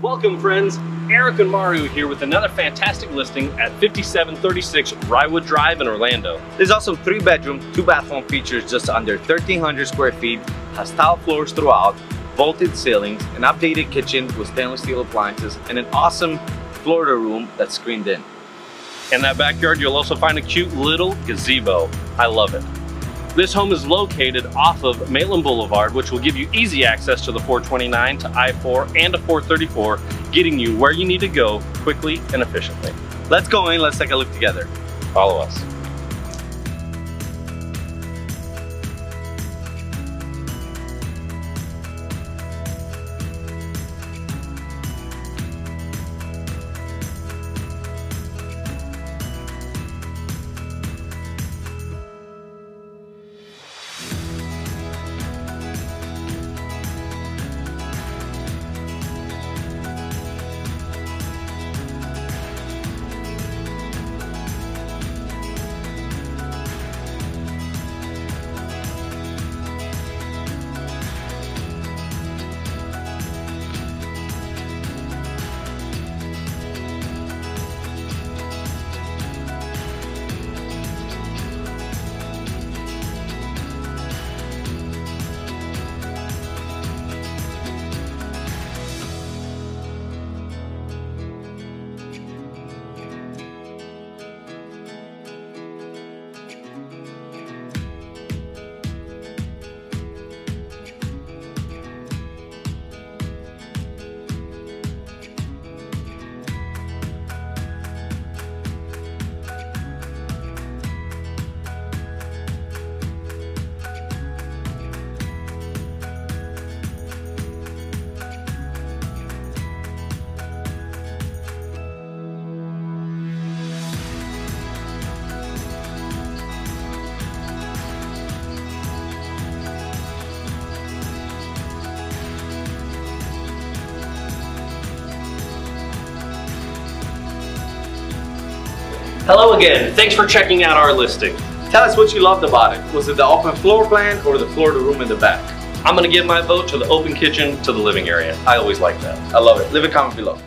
Welcome friends, Eric and Mario here with another fantastic listing at 5736 Rywood Drive in Orlando. This awesome 3-bedroom, 2-bath features just under 1,300 square feet, has tile floors throughout, vaulted ceilings, an updated kitchen with stainless steel appliances, and an awesome Florida room that's screened in. In that backyard you'll also find a cute little gazebo. I love it. This home is located off of Maitland Blvd, which will give you easy access to the 429, to I-4, and to 434, getting you where you need to go quickly and efficiently. Let's go in, let's take a look together. Follow us. Hello again, thanks for checking out our listing. Tell us what you loved about it. Was it the open floor plan or the Florida room in the back? I'm gonna give my vote to the open kitchen to the living area. I always like that. I love it. Leave a comment below.